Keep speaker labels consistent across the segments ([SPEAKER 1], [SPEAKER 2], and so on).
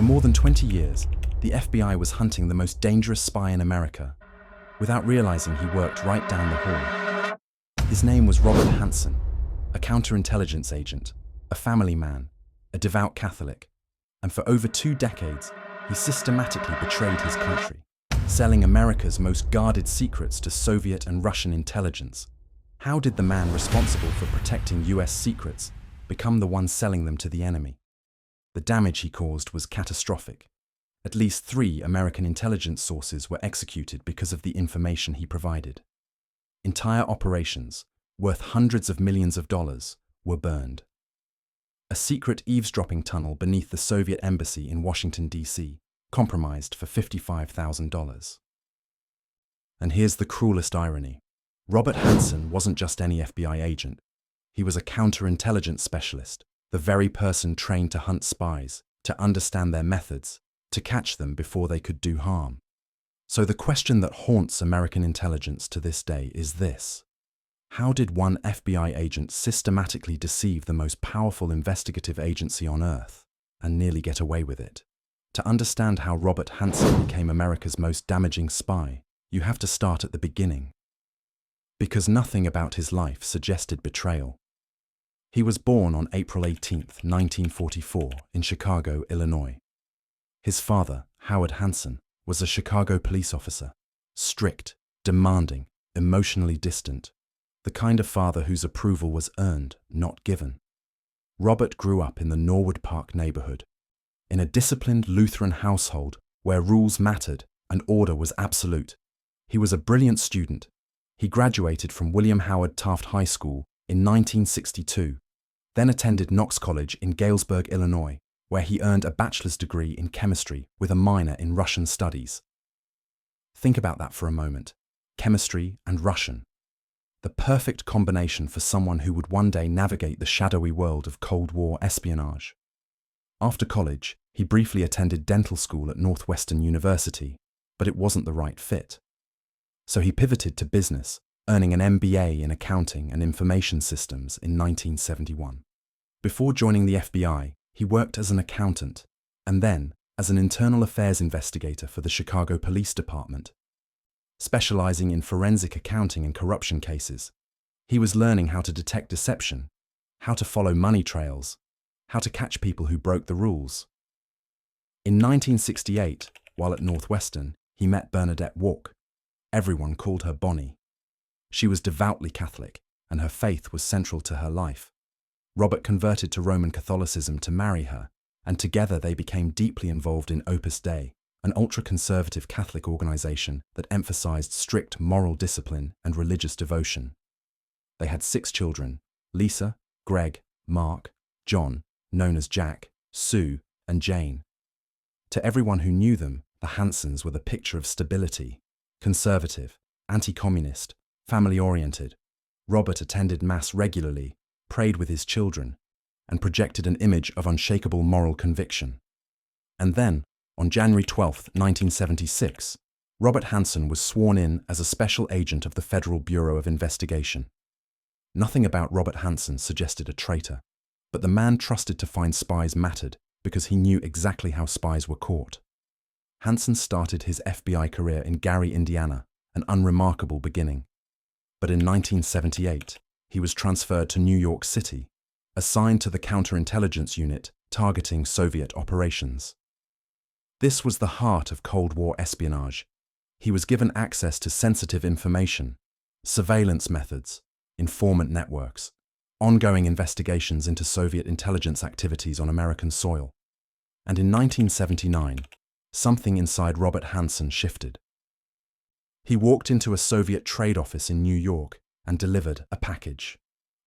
[SPEAKER 1] For more than 20 years, the FBI was hunting the most dangerous spy in America. Without realizing, he worked right down the hall. His name was Robert Hanssen, a counterintelligence agent, a family man, a devout Catholic, and for over 2 decades, he systematically betrayed his country, selling America's most guarded secrets to Soviet and Russian intelligence. How did the man responsible for protecting US secrets become the one selling them to the enemy? The damage he caused was catastrophic. At least 3 American intelligence sources were executed because of the information he provided. Entire operations, worth hundreds of millions of dollars, were burned. A secret eavesdropping tunnel beneath the Soviet embassy in Washington, D.C., compromised for $55,000. And here's the cruelest irony. Robert Hanssen wasn't just any FBI agent. He was a counterintelligence specialist, the very person trained to hunt spies, to understand their methods, to catch them before they could do harm. So the question that haunts American intelligence to this day is this: how did one FBI agent systematically deceive the most powerful investigative agency on Earth and nearly get away with it? To understand how Robert Hanssen became America's most damaging spy, you have to start at the beginning. Because nothing about his life suggested betrayal. He was born on April 18, 1944, in Chicago, Illinois. His father, Howard Hanssen, was a Chicago police officer, strict, demanding, emotionally distant, the kind of father whose approval was earned, not given. Robert grew up in the Norwood Park neighborhood, in a disciplined Lutheran household where rules mattered and order was absolute. He was a brilliant student. He graduated from William Howard Taft High School in 1962, then attended Knox College in Galesburg, Illinois, where he earned a bachelor's degree in chemistry with a minor in Russian studies. Think about that for a moment. Chemistry and Russian. The perfect combination for someone who would one day navigate the shadowy world of Cold War espionage. After college, he briefly attended dental school at Northwestern University, but it wasn't the right fit. So he pivoted to business, earning an MBA in accounting and information systems in 1971. Before joining the FBI, he worked as an accountant, and then as an internal affairs investigator for the Chicago Police Department. Specializing in forensic accounting and corruption cases, he was learning how to detect deception, how to follow money trails, how to catch people who broke the rules. In 1968, while at Northwestern, he met Bernadette Walk. Everyone called her Bonnie. She was devoutly Catholic, and her faith was central to her life. Robert converted to Roman Catholicism to marry her, and together they became deeply involved in Opus Dei, an ultra-conservative Catholic organization that emphasized strict moral discipline and religious devotion. They had 6 children: Lisa, Greg, Mark, John, known as Jack, Sue, and Jane. To everyone who knew them, the Hanssens were the picture of stability, conservative, anti-communist, family-oriented. Robert attended Mass regularly, prayed with his children, and projected an image of unshakable moral conviction. And then, on January 12, 1976, Robert Hanssen was sworn in as a special agent of the Federal Bureau of Investigation. Nothing about Robert Hanssen suggested a traitor, but the man trusted to find spies mattered because he knew exactly how spies were caught. Hanssen started his FBI career in Gary, Indiana, an unremarkable beginning. But in 1978, he was transferred to New York City, assigned to the counterintelligence unit targeting Soviet operations. This was the heart of Cold War espionage. He was given access to sensitive information, surveillance methods, informant networks, ongoing investigations into Soviet intelligence activities on American soil. And in 1979, something inside Robert Hanssen shifted. He walked into a Soviet trade office in New York and delivered a package.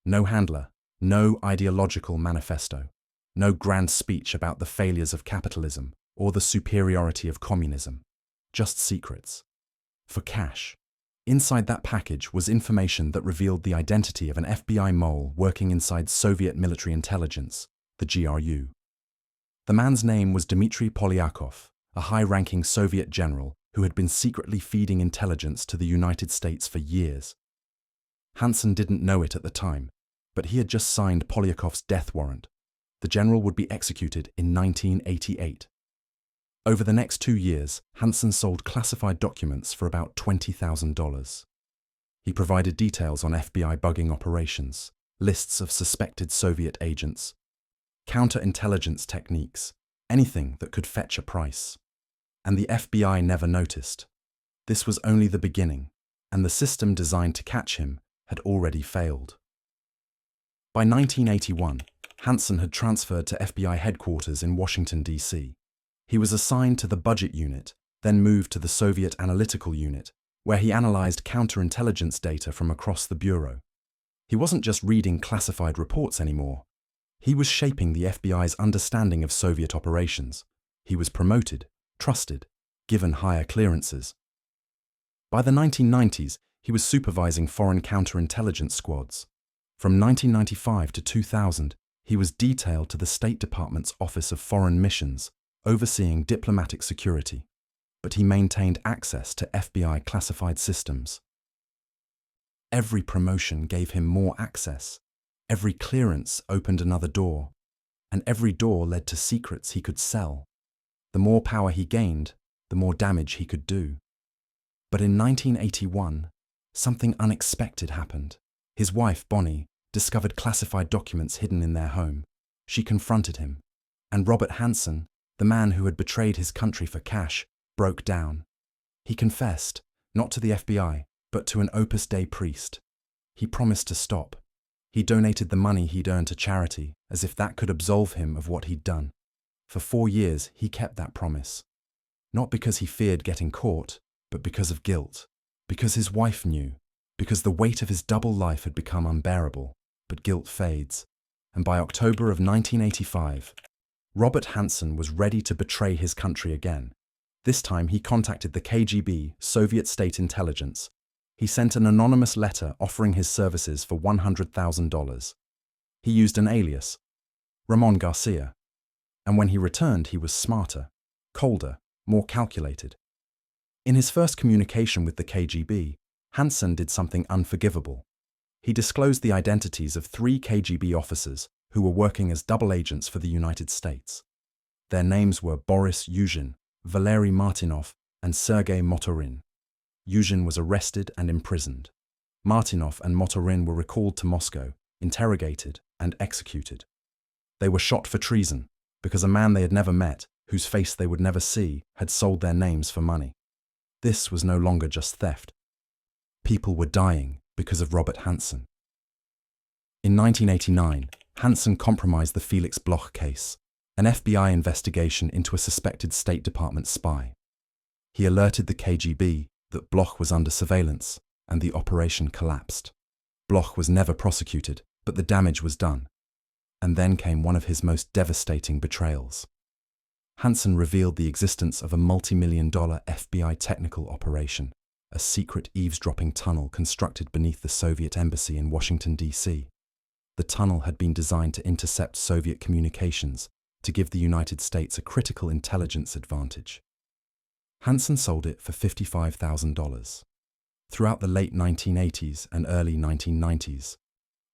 [SPEAKER 1] No handler, no ideological manifesto, no grand speech about the failures of capitalism or the superiority of communism, just secrets. For cash. Inside that package was information that revealed the identity of an FBI mole working inside Soviet military intelligence, the GRU. The man's name was Dmitry Polyakov, a high-ranking Soviet general who had been secretly feeding intelligence to the United States for years. Hanssen didn't know it at the time, but he had just signed Polyakov's death warrant. The general would be executed in 1988. Over the next 2 years, Hanssen sold classified documents for about $20,000. He provided details on FBI bugging operations, lists of suspected Soviet agents, counterintelligence techniques, anything that could fetch a price. And the FBI never noticed. This was only the beginning, and the system designed to catch him had already failed. By 1981, Hanssen had transferred to FBI headquarters in Washington, D.C. He was assigned to the Budget Unit, then moved to the Soviet Analytical Unit, where he analyzed counterintelligence data from across the Bureau. He wasn't just reading classified reports anymore. He was shaping the FBI's understanding of Soviet operations. He was promoted, trusted, given higher clearances. By the 1990s, he was supervising foreign counterintelligence squads. From 1995 to 2000, he was detailed to the State Department's Office of Foreign Missions, overseeing diplomatic security, but he maintained access to FBI classified systems. Every promotion gave him more access, every clearance opened another door, and every door led to secrets he could sell. The more power he gained, the more damage he could do. But in 1981, something unexpected happened. His wife, Bonnie, discovered classified documents hidden in their home. She confronted him, and Robert Hanssen, the man who had betrayed his country for cash, broke down. He confessed, not to the FBI, but to an Opus Dei priest. He promised to stop. He donated the money he'd earned to charity, as if that could absolve him of what he'd done. For 4 years, he kept that promise. Not because he feared getting caught, but because of guilt. Because his wife knew. Because the weight of his double life had become unbearable. But guilt fades. And by October of 1985, Robert Hanssen was ready to betray his country again. This time he contacted the KGB, Soviet State Intelligence. He sent an anonymous letter offering his services for $100,000. He used an alias, Ramon Garcia. And when he returned, he was smarter, colder, more calculated. In his first communication with the KGB, Hanssen did something unforgivable. He disclosed the identities of 3 KGB officers who were working as double agents for the United States. Their names were Boris Yuzhin, Valery Martinov, and Sergei Motorin. Yuzhin was arrested and imprisoned. Martinov and Motorin were recalled to Moscow, interrogated, and executed. They were shot for treason because a man they had never met, whose face they would never see, had sold their names for money. This was no longer just theft. People were dying because of Robert Hanssen. In 1989, Hanssen compromised the Felix Bloch case, an FBI investigation into a suspected State Department spy. He alerted the KGB that Bloch was under surveillance, and the operation collapsed. Bloch was never prosecuted, but the damage was done. And then came one of his most devastating betrayals. Hanssen revealed the existence of a multi-million-dollar FBI technical operation, a secret eavesdropping tunnel constructed beneath the Soviet embassy in Washington, D.C. The tunnel had been designed to intercept Soviet communications, to give the United States a critical intelligence advantage. Hanssen sold it for $55,000. Throughout the late 1980s and early 1990s,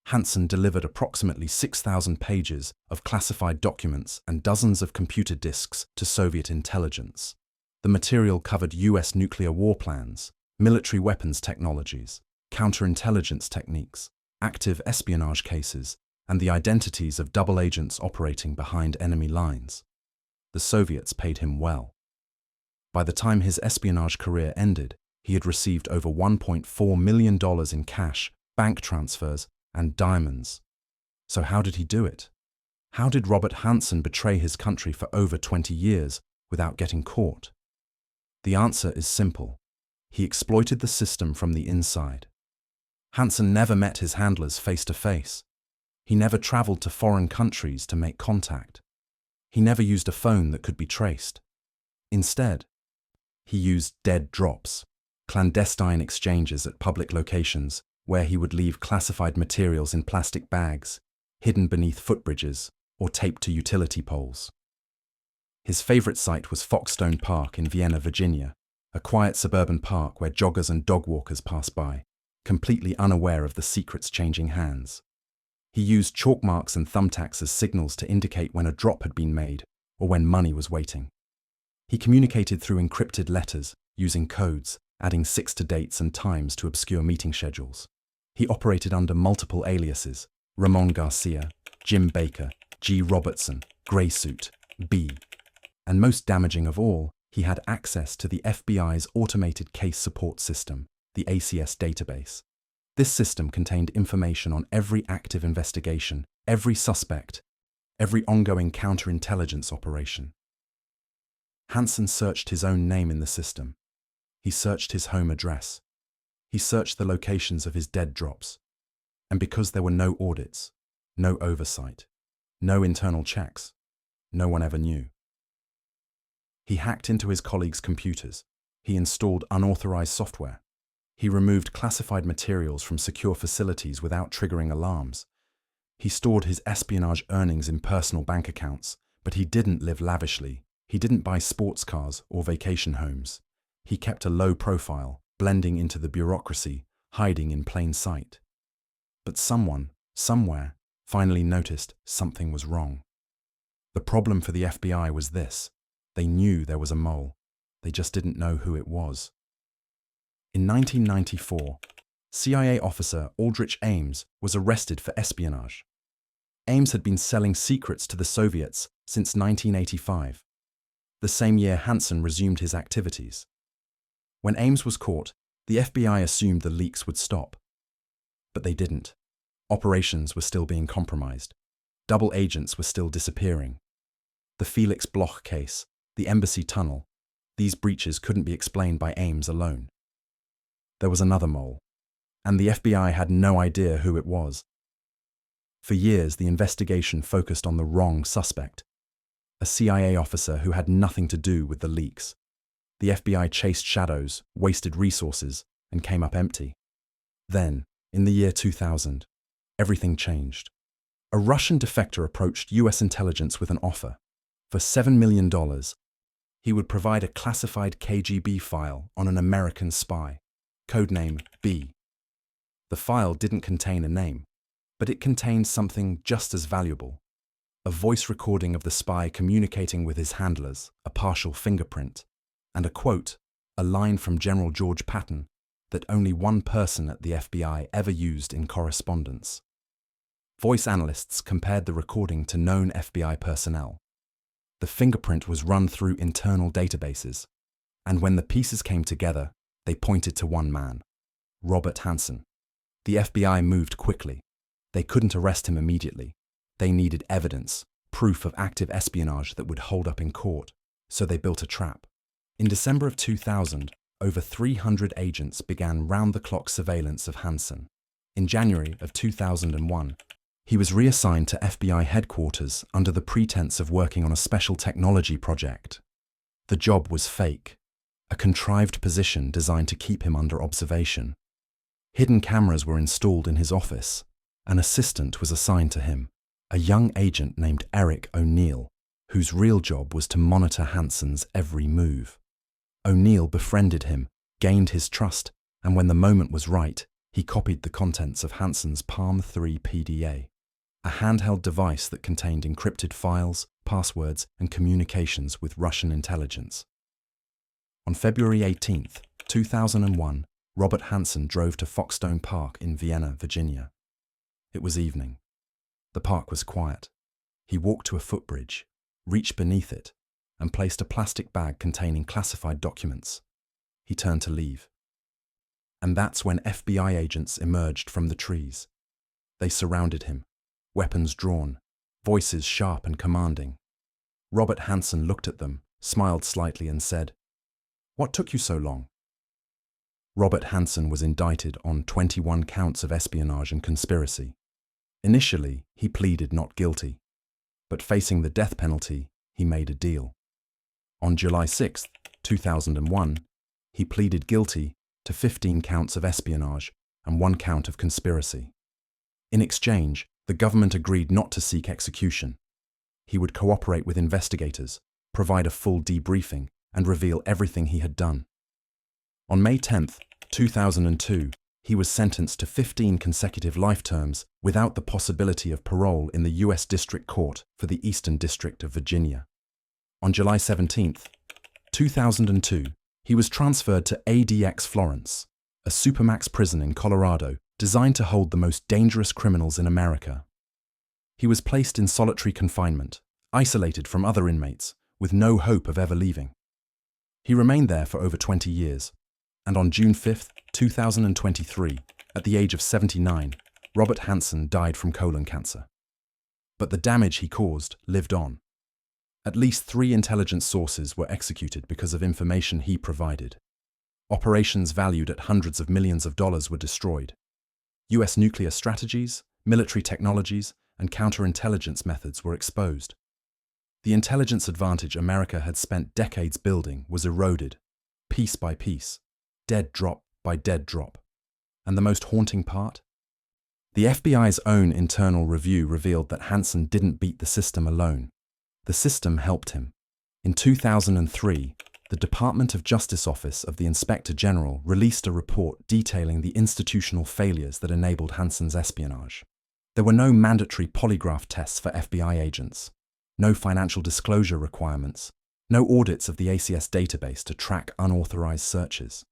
[SPEAKER 1] Hanssen delivered approximately 6,000 pages of classified documents and dozens of computer disks to Soviet intelligence. The material covered US nuclear war plans, military weapons technologies, counterintelligence techniques, active espionage cases, and the identities of double agents operating behind enemy lines. The Soviets paid him well. By the time his espionage career ended, he had received over $1.4 million in cash, bank transfers, and diamonds. So how did he do it? How did Robert Hanssen betray his country for over 20 years without getting caught? The answer is simple. He exploited the system from the inside. Hanssen never met his handlers face to face. He never traveled to foreign countries to make contact. He never used a phone that could be traced. Instead, he used dead drops, clandestine exchanges at public locations where he would leave classified materials in plastic bags, hidden beneath footbridges, or taped to utility poles. His favorite site was Foxstone Park in Vienna, Virginia, a quiet suburban park where joggers and dog walkers pass by, completely unaware of the secret's changing hands. He used chalk marks and thumbtacks as signals to indicate when a drop had been made or when money was waiting. He communicated through encrypted letters, using codes, adding 6 to dates and times to obscure meeting schedules. He operated under multiple aliases: Ramon Garcia, Jim Baker, G. Robertson, Graysuit, B. And most damaging of all, he had access to the FBI's automated case support system, the ACS database. This system contained information on every active investigation, every suspect, every ongoing counterintelligence operation. Hanssen searched his own name in the system. He searched his home address. He searched the locations of his dead drops. And because there were no audits, no oversight, no internal checks, no one ever knew. He hacked into his colleagues' computers. He installed unauthorized software. He removed classified materials from secure facilities without triggering alarms. He stored his espionage earnings in personal bank accounts, but he didn't live lavishly. He didn't buy sports cars or vacation homes. He kept a low profile, blending into the bureaucracy, hiding in plain sight. But someone, somewhere, finally noticed something was wrong. The problem for the FBI was this: they knew there was a mole. They just didn't know who it was. In 1994, CIA officer Aldrich Ames was arrested for espionage. Ames had been selling secrets to the Soviets since 1985, the same year Hanssen resumed his activities. When Ames was caught, the FBI assumed the leaks would stop. But they didn't. Operations were still being compromised. Double agents were still disappearing. The Felix Bloch case, the embassy tunnel, these breaches couldn't be explained by Ames alone. There was another mole, and the FBI had no idea who it was. For years, the investigation focused on the wrong suspect, a CIA officer who had nothing to do with the leaks. The FBI chased shadows, wasted resources, and came up empty. Then, in the year 2000, everything changed. A Russian defector approached US intelligence with an offer. For $7 million, he would provide a classified KGB file on an American spy, codename B. The file didn't contain a name, but it contained something just as valuable: a voice recording of the spy communicating with his handlers, a partial fingerprint, and a quote, a line from General George Patton that only one person at the FBI ever used in correspondence. Voice analysts compared the recording to known FBI personnel. The fingerprint was run through internal databases, and when the pieces came together, they pointed to one man, Robert Hanssen. The FBI moved quickly. They couldn't arrest him immediately. They needed evidence, proof of active espionage that would hold up in court, so they built a trap. In December of 2000, over 300 agents began round-the-clock surveillance of Hanssen. In January of 2001, he was reassigned to FBI headquarters under the pretense of working on a special technology project. The job was fake, a contrived position designed to keep him under observation. Hidden cameras were installed in his office. An assistant was assigned to him, a young agent named Eric O'Neill, whose real job was to monitor Hanssen's every move. O'Neill befriended him, gained his trust, and when the moment was right, he copied the contents of Hanssen's Palm 3 PDA, a handheld device that contained encrypted files, passwords, and communications with Russian intelligence. On February 18, 2001, Robert Hanssen drove to Foxstone Park in Vienna, Virginia. It was evening. The park was quiet. He walked to a footbridge, reached beneath it, and placed a plastic bag containing classified documents. He turned to leave. And that's when FBI agents emerged from the trees. They surrounded him, weapons drawn, voices sharp and commanding. Robert Hanssen looked at them, smiled slightly, and said, "What took you so long?" Robert Hanssen was indicted on 21 counts of espionage and conspiracy. Initially, he pleaded not guilty, but facing the death penalty, he made a deal. On July 6, 2001, he pleaded guilty to 15 counts of espionage and 1 count of conspiracy. In exchange, the government agreed not to seek execution. He would cooperate with investigators, provide a full debriefing, and reveal everything he had done. On May 10, 2002, he was sentenced to 15 consecutive life terms without the possibility of parole in the U.S. District Court for the Eastern District of Virginia. On July 17, 2002, he was transferred to ADX Florence, a supermax prison in Colorado designed to hold the most dangerous criminals in America. He was placed in solitary confinement, isolated from other inmates, with no hope of ever leaving. He remained there for over 20 years, and on June 5, 2023, at the age of 79, Robert Hanssen died from colon cancer. But the damage he caused lived on. At least 3 intelligence sources were executed because of information he provided. Operations valued at hundreds of millions of dollars were destroyed. US nuclear strategies, military technologies, and counterintelligence methods were exposed. The intelligence advantage America had spent decades building was eroded, piece by piece, dead drop by dead drop. And the most haunting part? The FBI's own internal review revealed that Hanssen didn't beat the system alone. The system helped him. In 2003, the Department of Justice Office of the Inspector General released a report detailing the institutional failures that enabled Hanssen's espionage. There were no mandatory polygraph tests for FBI agents, no financial disclosure requirements, no audits of the ACS database to track unauthorized searches.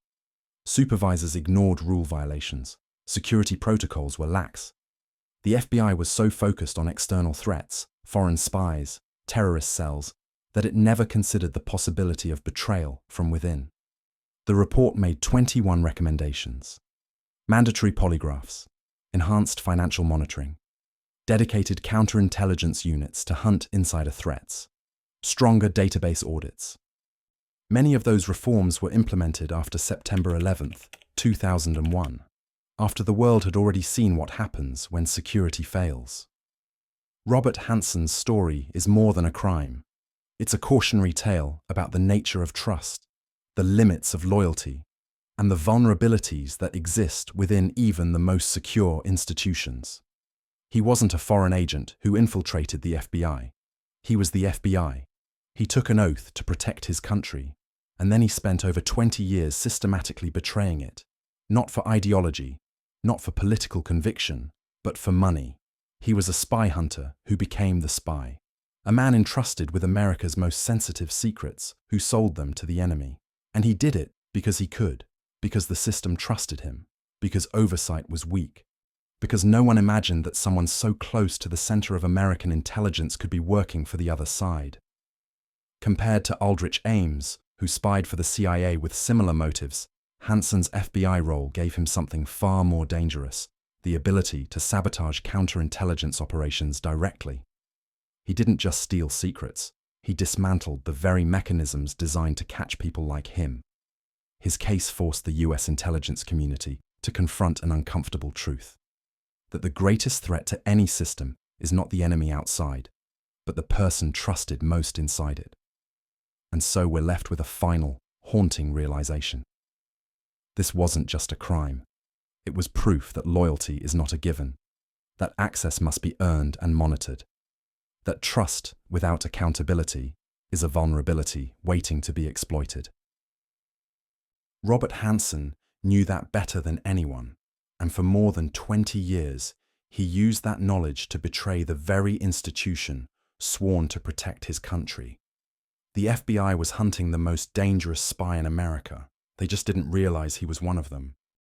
[SPEAKER 1] Supervisors ignored rule violations. Security protocols were lax. The FBI was so focused on external threats, foreign spies, terrorist cells, that it never considered the possibility of betrayal from within. The report made 21 recommendations. Mandatory polygraphs, enhanced financial monitoring, dedicated counterintelligence units to hunt insider threats, stronger database audits. Many of those reforms were implemented after September 11, 2001, after the world had already seen what happens when security fails. Robert Hanssen's story is more than a crime. It's a cautionary tale about the nature of trust, the limits of loyalty, and the vulnerabilities that exist within even the most secure institutions. He wasn't a foreign agent who infiltrated the FBI. He was the FBI. He took an oath to protect his country, and then he spent over 20 years systematically betraying it, not for ideology, not for political conviction, but for money. He was a spy hunter who became the spy, a man entrusted with America's most sensitive secrets who sold them to the enemy. And he did it because he could, because the system trusted him, because oversight was weak, because no one imagined that someone so close to the center of American intelligence could be working for the other side. Compared to Aldrich Ames, who spied for the CIA with similar motives, Hanssen's FBI role gave him something far more dangerous: the ability to sabotage counterintelligence operations directly. He didn't just steal secrets, he dismantled the very mechanisms designed to catch people like him. His case forced the US intelligence community to confront an uncomfortable truth: that the greatest threat to any system is not the enemy outside, but the person trusted most inside it. And so we're left with a final, haunting realization. This wasn't just a crime. It was proof that loyalty is not a given, that access must be earned and monitored, that trust without accountability is a vulnerability waiting to be exploited. Robert Hanssen knew that better than anyone, and for more than 20 years, he used that knowledge to betray the very institution sworn to protect his country. The FBI was hunting the most dangerous spy in America. They just didn't realize he was one of them.